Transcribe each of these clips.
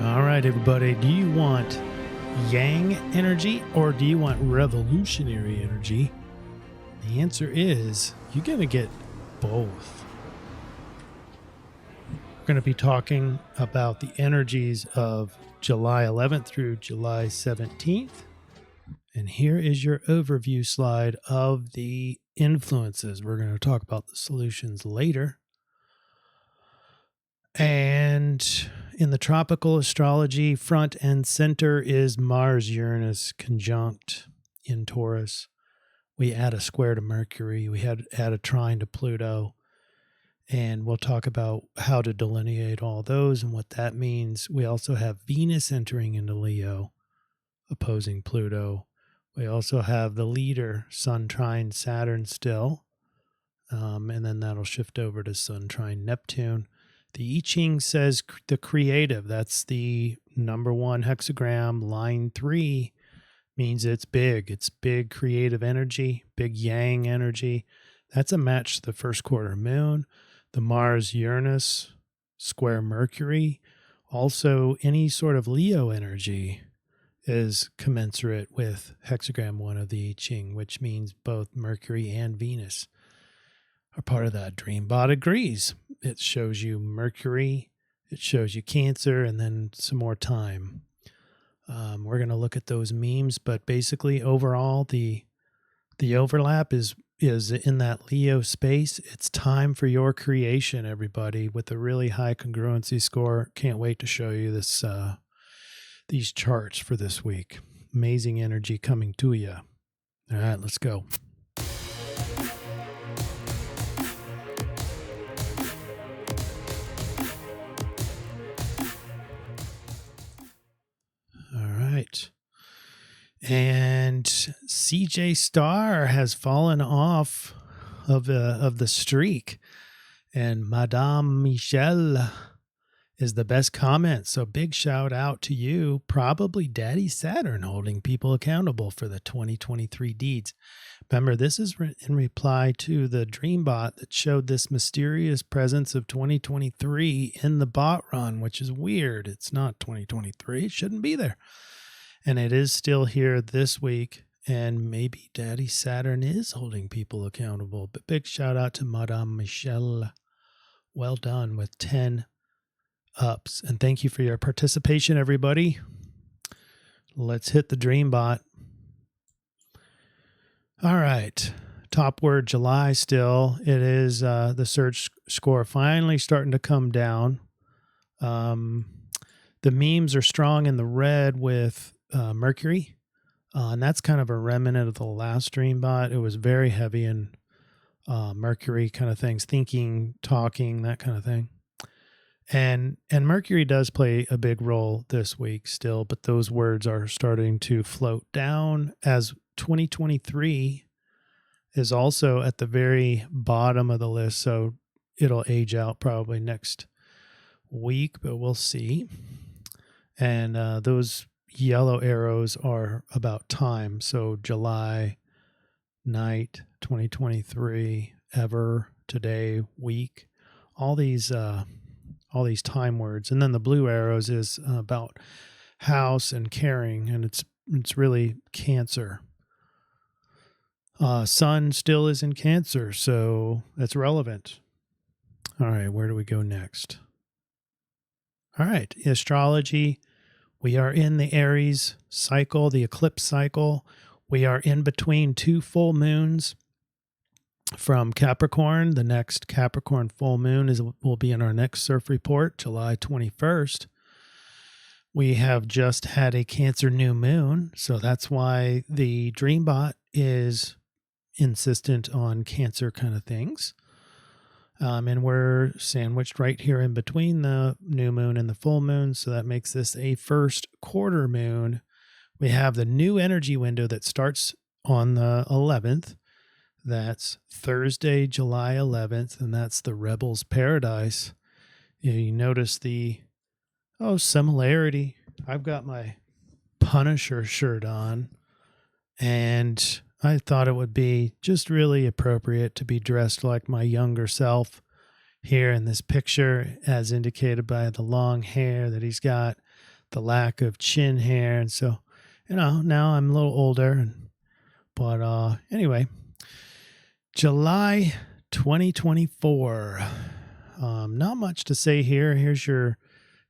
All right, everybody. Do you want yang energy or do you want revolutionary energy? The answer is you're going to get both. We're going to be talking about the energies of July 11th through July 17th. And here is your overview slide of the influences. We're going to talk about the solutions later. And in the tropical astrology, front and center is Mars-Uranus conjunct in Taurus. We add a square to Mercury. We add a trine to Pluto. And we'll talk about how to delineate all those and what that means. We also have Venus entering into Leo, opposing Pluto. We also have the leader, Sun trine Saturn still. And then that'll shift over to Sun trine Neptune. The I-Ching says the creative, that's the number one hexagram, line 3, means it's big. It's big creative energy, big yang energy. That's a match to the first quarter moon. The Mars-Uranus square Mercury. Also, any sort of Leo energy is commensurate with hexagram 1 of the I-Ching, which means both Mercury and Venus are part of that. Dreambot agrees. It shows you Mercury, it shows you Cancer, and then some more time. We're going to look at those memes, but basically overall the overlap is in that Leo space. It's time for your creation, everybody, with a really high congruency score. Can't wait to show you this these charts for this week. Amazing energy coming to you. All right, let's go. And CJ Star has fallen off of the streak, and Madame Michelle is the best comment. So big shout out to you. Probably Daddy Saturn holding people accountable for the 2023 deeds. Remember, this is in reply to the Dreambot that showed this mysterious presence of 2023 in the bot run, which is weird. It's not 2023. It shouldn't be there. And it is still here this week, and maybe Daddy Saturn is holding people accountable. But big shout out to Madame Michelle. Well done with 10 ups. And thank you for your participation, everybody. Let's hit the Dreambot. All right. Top word July still. It is the search score finally starting to come down. The memes are strong in the red with Mercury, and that's kind of a remnant of the last Dreambot. It was very heavy in Mercury kind of things, thinking, talking, that kind of thing. And Mercury does play a big role this week still, but those words are starting to float down as 2023 is also at the very bottom of the list. So it'll age out probably next week, but we'll see. And those yellow arrows are about time. So July, night, 2023, ever, today, week, all these time words. And then the blue arrows is about house and caring, and it's really Cancer. Sun still is in Cancer, so that's relevant. All right, where do we go next? All right, astrology. We are in the Aries cycle, the eclipse cycle. We are in between two full moons from Capricorn. The next Capricorn full moon will be in our next CIRF report, July 21st. We have just had a Cancer new moon, so that's why the Dreambot is insistent on Cancer kind of things. And we're sandwiched right here in between the new moon and the full moon, so that makes this a first quarter moon. We have the new energy window that starts on the 11th. That's Thursday, July 11th, and that's the Rebel's Paradise. You notice the similarity. I've got my Punisher shirt on, and I thought it would be just really appropriate to be dressed like my younger self here in this picture, as indicated by the long hair that he's got. the lack of chin hair. And so, now I'm a little older. But anyway, July 2024. Not much to say here. Here's your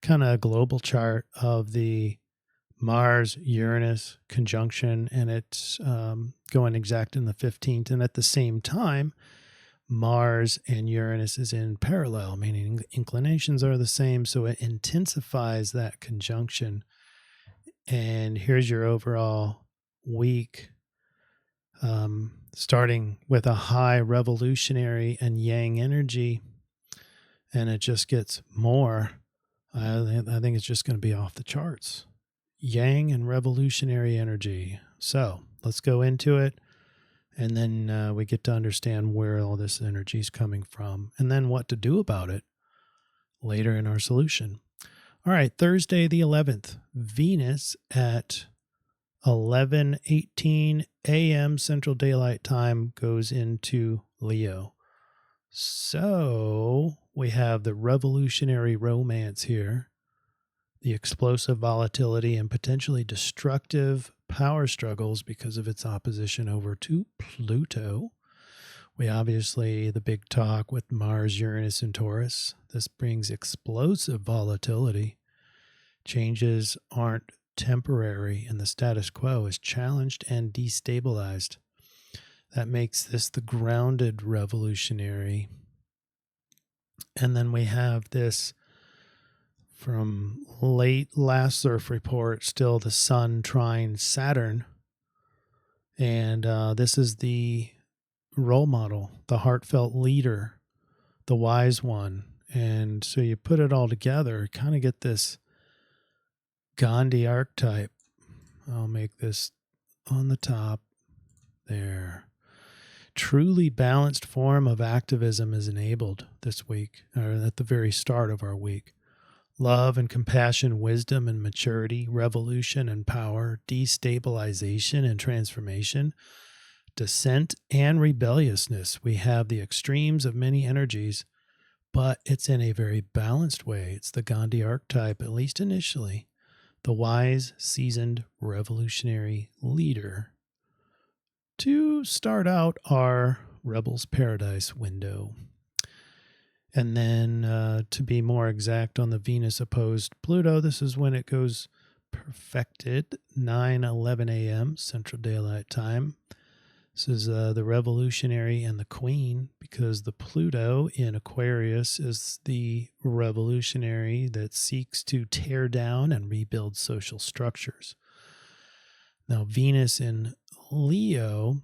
kind of global chart of the Mars-Uranus conjunction, and it's going exact in the 15th. And at the same time, Mars and Uranus is in parallel, meaning inclinations are the same, so it intensifies that conjunction. And here's your overall week, starting with a high revolutionary and yang energy, and it just gets more. I think it's just going to be off the charts. Yang and revolutionary energy. So let's go into it. And then we get to understand where all this energy is coming from and then what to do about it later in our solution. All right, Thursday the 11th, Venus at 11:18 a.m. Central Daylight Time goes into Leo. So we have the revolutionary romance here, the explosive volatility and potentially destructive power struggles because of its opposition over to Pluto. We obviously, the big talk with Mars, Uranus, and Taurus. This brings explosive volatility. Changes aren't temporary, and the status quo is challenged and destabilized. That makes this the grounded revolutionary. And then we have this from late last CIRF report, still the Sun trine Saturn. And this is the role model, the heartfelt leader, the wise one. And so you put it all together, kind of get this Gandhi archetype. I'll make this on the top there. Truly balanced form of activism is enabled this week, or at the very start of our week. Love and compassion, wisdom and maturity, revolution and power, destabilization and transformation, dissent and rebelliousness. We have the extremes of many energies, but it's in a very balanced way. It's the Gandhi archetype, at least initially, the wise, seasoned, revolutionary leader to start out our Rebel's Paradise window. And then to be more exact on the Venus opposed Pluto, this is when it goes perfected, 9:11 a.m. Central Daylight Time. This is the revolutionary and the queen, because the Pluto in Aquarius is the revolutionary that seeks to tear down and rebuild social structures. Now, Venus in Leo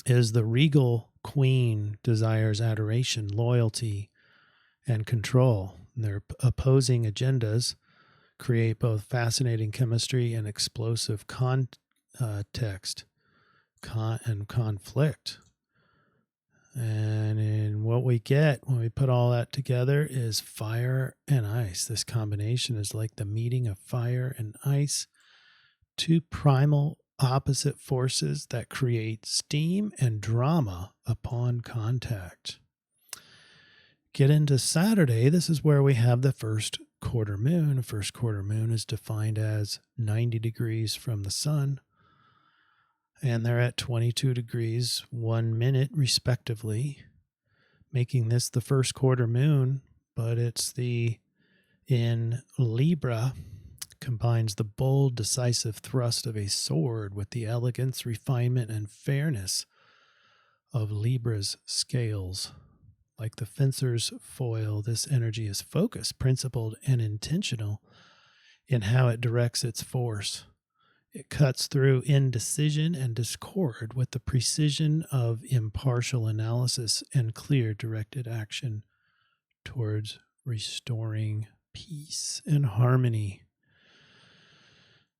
is the regal queen, desires adoration, loyalty, and control. And their opposing agendas create both fascinating chemistry and explosive context and conflict. And in what we get when we put all that together is fire and ice. This combination is like the meeting of fire and ice, two primal opposite forces that create steam and drama upon contact. Get into Saturday. This is where we have the first quarter moon. A first quarter moon is defined as 90 degrees from the sun, and they're at 22 degrees 1 minute respectively, making this the first quarter moon. But it's in Libra, combines the bold, decisive thrust of a sword with the elegance, refinement, and fairness of Libra's scales. Like the fencer's foil, this energy is focused, principled, and intentional in how it directs its force. It cuts through indecision and discord with the precision of impartial analysis and clear directed action towards restoring peace and harmony.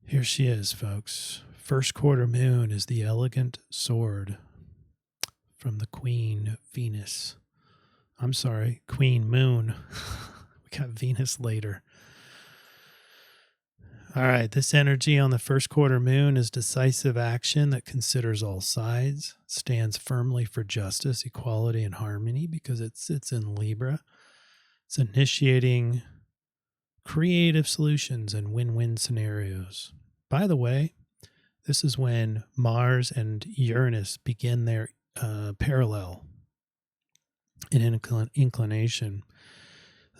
Here she is, folks. First quarter moon is the elegant sword from the Queen Venus. I'm sorry, Queen Moon. We got Venus later. All right, this energy on the first quarter moon is decisive action that considers all sides, stands firmly for justice, equality, and harmony because it sits in Libra. It's initiating creative solutions and win-win scenarios. By the way, this is when Mars and Uranus begin their parallel in inclination.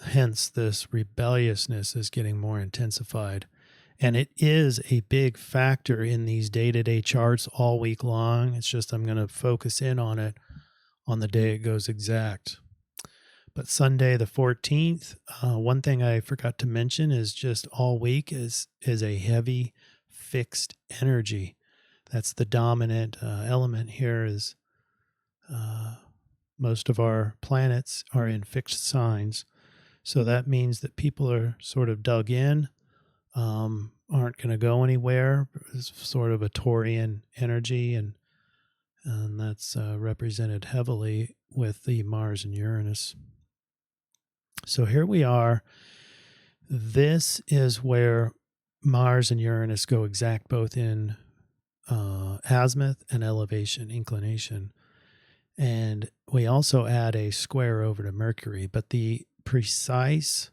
Hence, this rebelliousness is getting more intensified. And it is a big factor in these day-to-day charts all week long. It's just I'm going to focus in on it on the day it goes exact. But Sunday the 14th, one thing I forgot to mention is just all week is a heavy fixed energy. That's the dominant element here is most of our planets are in fixed signs. So that means that people are sort of dug in, aren't going to go anywhere. It's sort of a Taurian energy, and that's represented heavily with the Mars and Uranus. So here we are. This is where Mars and Uranus go exact both in azimuth and elevation, inclination. And we also add a square over to Mercury, but the precise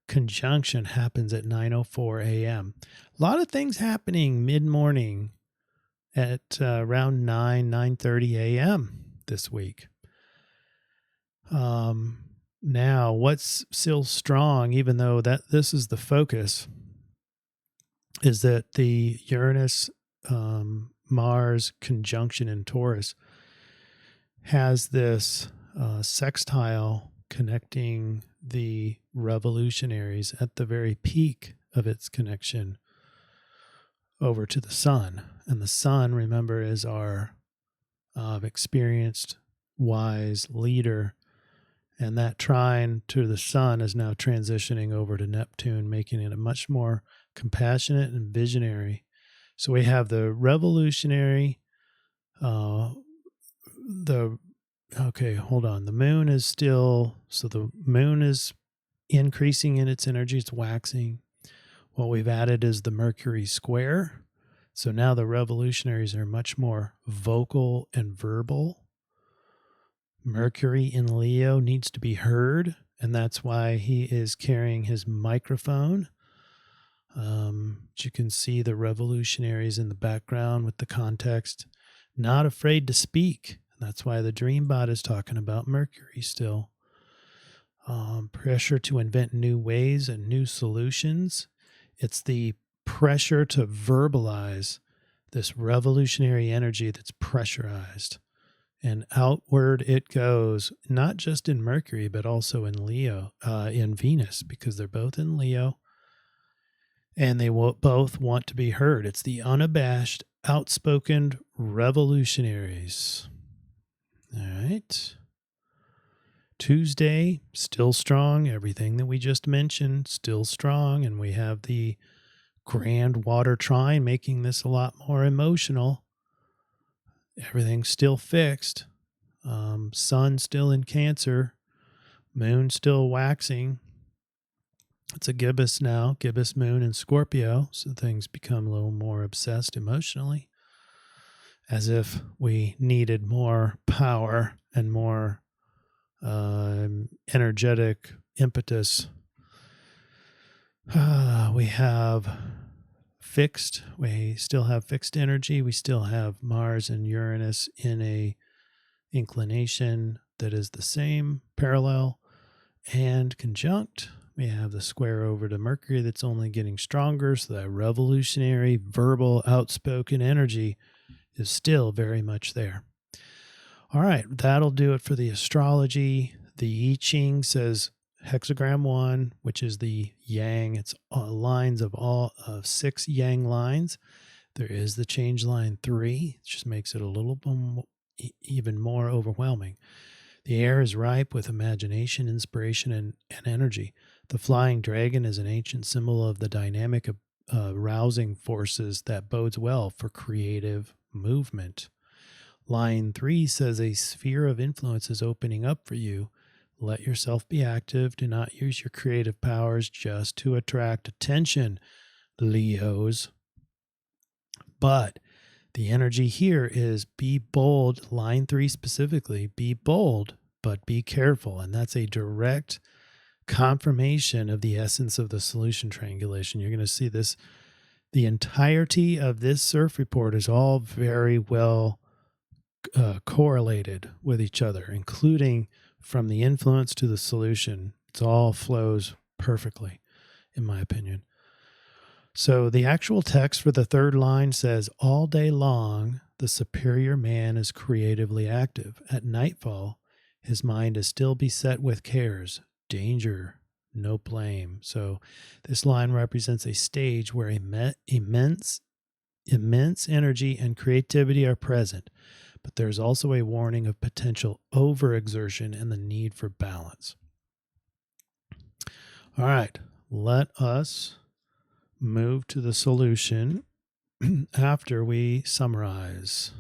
conjunction happens at 9:04 a.m. A lot of things happening mid-morning at around 9:30 a.m. this week. Now, what's still strong, even though that this is the focus, is that the Uranus Mars conjunction in Taurus has this sextile connecting the revolutionaries at the very peak of its connection over to the sun. And the sun, remember, is our experienced, wise leader. And that trine to the sun is now transitioning over to Neptune, making it a much more compassionate and visionary. So we have the revolutionary, the moon is still, so the moon is increasing in its energy, it's waxing. What we've added is the Mercury square. So now the revolutionaries are much more vocal and verbal. Mercury in Leo needs to be heard, and that's why he is carrying his microphone. You can see the revolutionaries in the background with the context, not afraid to speak. That's why the dream bot is talking about Mercury still. Pressure to invent new ways and new solutions. It's the pressure to verbalize this revolutionary energy that's pressurized. And outward it goes, not just in Mercury, but also in Leo, in Venus, because they're both in Leo. And they both want to be heard. It's the unabashed, outspoken revolutionaries. All right. Tuesday, still strong. Everything that we just mentioned, still strong. And we have the grand water trine, making this a lot more emotional. Everything's still fixed. Sun still in Cancer. Moon still waxing. It's a gibbous now, gibbous moon in Scorpio. So things become a little more obsessed emotionally, as if we needed more power and more energetic impetus. We still have fixed energy. We still have Mars and Uranus in a inclination that is the same, parallel and conjunct. We have the square over to Mercury that's only getting stronger. So that revolutionary, verbal, outspoken energy is still very much there. All right, that'll do it for the astrology. The I-Ching says hexagram 1, which is the yang. It's lines of 6 yang lines. There is the change line 3. It just makes it a little even more overwhelming. The air is ripe with imagination, inspiration, and energy. The flying dragon is an ancient symbol of the dynamic rousing forces that bodes well for creative movement. Line 3 says a sphere of influence is opening up for you. Let yourself be active. Do not use your creative powers just to attract attention, Leos. But the energy here is be bold. Line 3 specifically, be bold, but be careful. And that's a direct confirmation of the essence of the solution triangulation. You're going to see this, the entirety of this CIRF report is all very well correlated with each other, including from the influence to the solution. It all flows perfectly, in my opinion. So the actual text for the third line says, all day long, the superior man is creatively active. At nightfall, his mind is still beset with cares, danger, no blame. So this line represents a stage where immense energy and creativity are present, but there's also a warning of potential overexertion and the need for balance. All right, let us move to the solution after we summarize.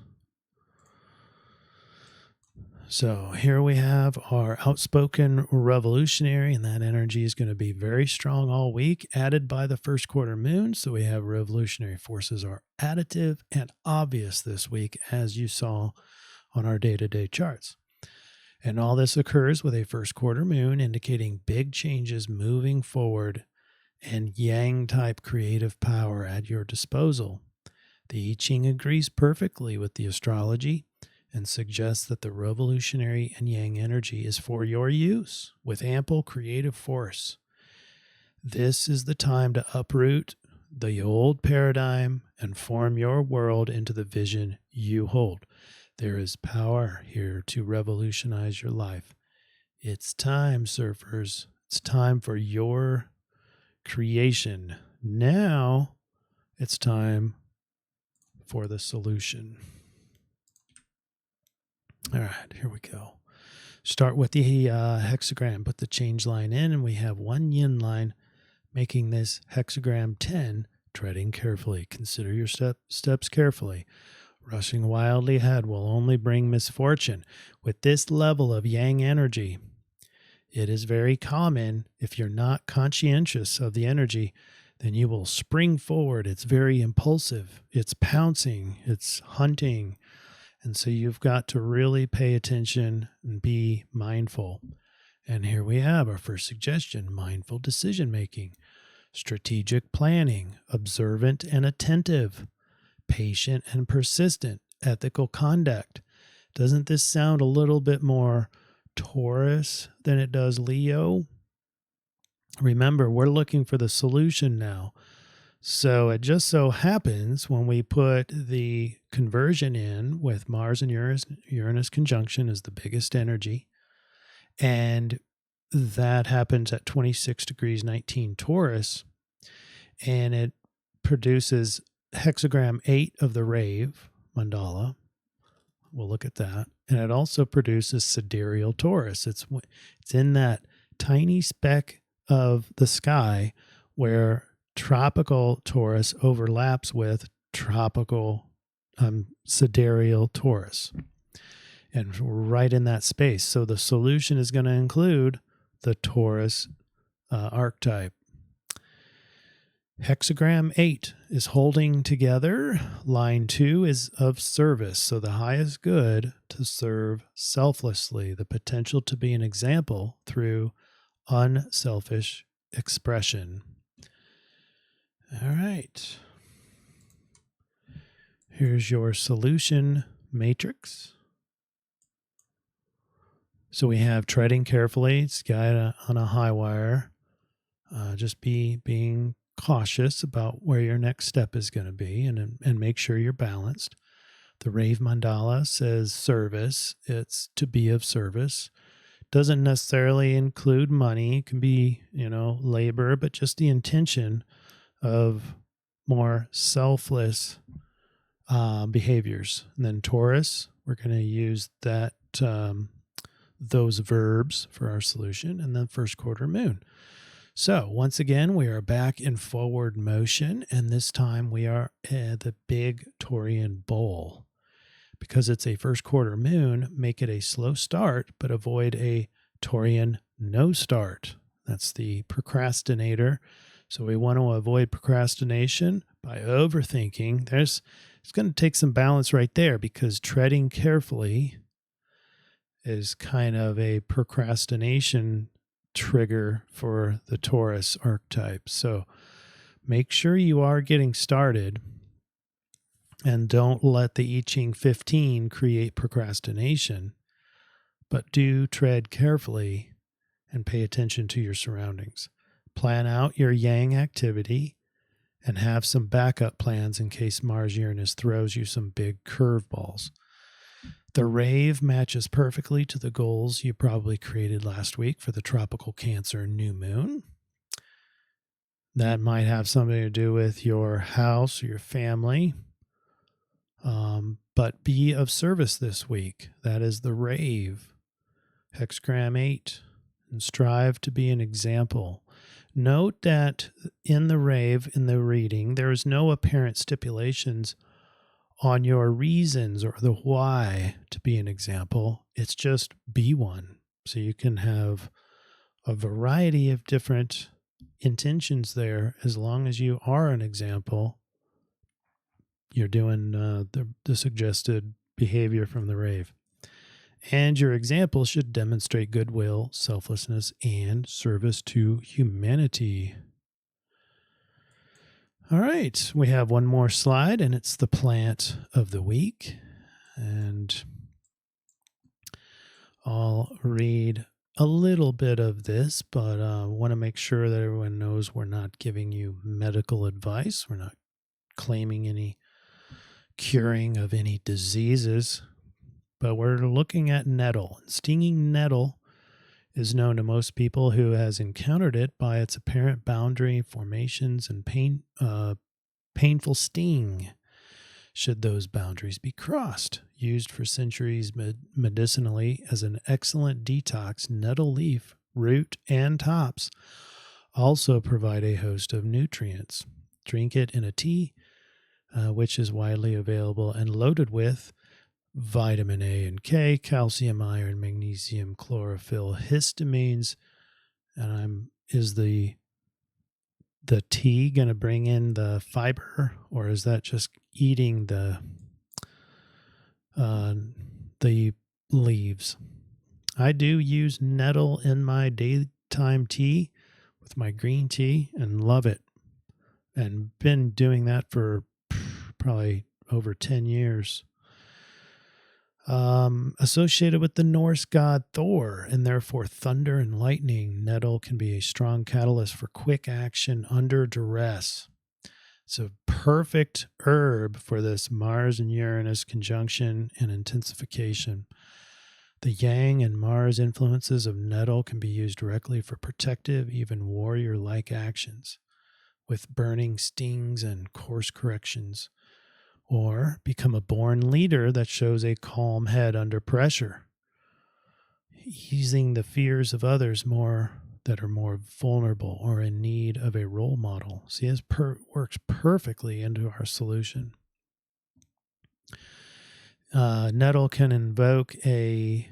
So here we have our outspoken revolutionary, and that energy is going to be very strong all week, added by the first quarter moon. So we have revolutionary forces are additive and obvious this week, as you saw on our day-to-day charts. And all this occurs with a first quarter moon indicating big changes moving forward and yang-type creative power at your disposal. The I-Ching agrees perfectly with the astrology and suggests that the revolutionary and yang energy is for your use with ample creative force. This is the time to uproot the old paradigm and form your world into the vision you hold. There is power here to revolutionize your life. It's time, surfers. It's time for your creation. Now it's time for the solution. All right, here we go. Start with the hexagram. Put the change line in, and we have one yin line, making this hexagram 10, treading carefully. Consider your steps carefully. Rushing wildly ahead will only bring misfortune. With this level of yang energy, it is very common, if you're not conscientious of the energy, then you will spring forward. It's very impulsive. It's pouncing. It's hunting. And so you've got to really pay attention and be mindful. And here we have our first suggestion, mindful decision making, strategic planning, observant and attentive, patient and persistent, ethical conduct. Doesn't this sound a little bit more Taurus than it does Leo? Remember, we're looking for the solution now. So it just so happens when we put the conversion in with Mars and Uranus conjunction is the biggest energy. And that happens at 26 degrees 19 Taurus. And it produces hexagram 8 of the Rave mandala. We'll look at that. And it also produces sidereal Taurus. It's in that tiny speck of the sky where tropical Taurus overlaps with tropical sidereal Taurus. And right in that space. So the solution is going to include the Taurus archetype. Hexagram 8 is holding together. Line 2 is of service. So the highest good to serve selflessly, the potential to be an example through unselfish expression. All right. Here's your solution matrix. So we have treading carefully. It's got on a high wire. Just being cautious about where your next step is going to be and make sure you're balanced. The Rave Mandala says service. It's to be of service. Doesn't necessarily include money. It can be, labor, but just the intention of more selfless behaviors. And then Taurus, we're going to use that those verbs for our solution, and then first quarter moon. So once again, we are back in forward motion, and this time we are at the big Taurian bowl. Because it's a first quarter moon, make it a slow start, but avoid a Taurian no start. That's the procrastinator. So we want to avoid procrastination by overthinking. It's going to take some balance right there, because treading carefully is kind of a procrastination trigger for the Taurus archetype. So make sure you are getting started and don't let the I-Ching 15 create procrastination, but do tread carefully and pay attention to your surroundings. Plan out your yang activity and have some backup plans in case Mars-Uranus throws you some big curveballs. The rave matches perfectly to the goals you probably created last week for the tropical Cancer new moon. That might have something to do with your house or your family. But be of service this week. That is the rave. Hexagram 8. And strive to be an example. Note that in the rave, in the reading, there is no apparent stipulations on your reasons or the why to be an example. It's just be one. So you can have a variety of different intentions there. As long as you are an example, you're doing the suggested behavior from the rave. And your example should demonstrate goodwill, selflessness, and service to humanity. All right, we have one more slide, and it's the plant of the week. And I'll read a little bit of this, but I want to make sure that everyone knows we're not giving you medical advice. We're not claiming any curing of any diseases. But we're looking at nettle. Stinging nettle is known to most people who has encountered it by its apparent boundary formations and painful sting. Should those boundaries be crossed? Used for centuries medicinally as an excellent detox, nettle leaf, root, and tops also provide a host of nutrients. Drink it in a tea, which is widely available and loaded with vitamin A and K, calcium, iron, magnesium, chlorophyll, histamines. And is the tea going to bring in the fiber, or is that just eating the leaves? I do use nettle in my daytime tea with my green tea and love it, and been doing that for probably over 10 years. Associated with the Norse god Thor and therefore thunder and lightning, nettle can be a strong catalyst for quick action under duress. It's a perfect herb for this Mars and Uranus conjunction and intensification. The Yang and Mars influences of nettle can be used directly for protective, even warrior-like actions, with burning stings and course corrections. Or become a born leader that shows a calm head under pressure, easing the fears of others that are more vulnerable or in need of a role model. See, this works perfectly into our solution. Nettle can invoke a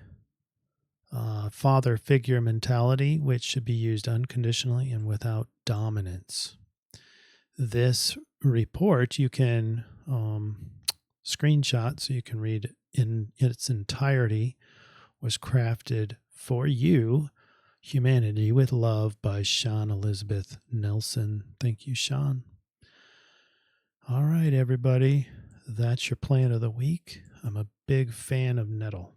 father figure mentality, which should be used unconditionally and without dominance. This report you can screenshot so you can read in its entirety. Was crafted for you, Humanity with Love, by Sean Elizabeth Nelson. Thank you, Sean. All right, everybody, that's your plant of the week. I'm a big fan of nettle.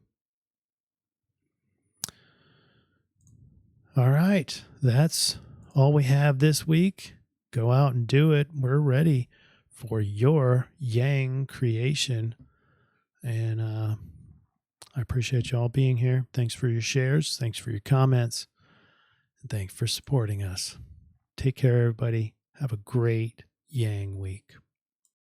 All right, that's all we have this week. Go out and do it. We're ready for your Yang creation. And I appreciate you all being here. Thanks for your shares. Thanks for your comments. And thanks for supporting us. Take care, everybody. Have a great Yang week.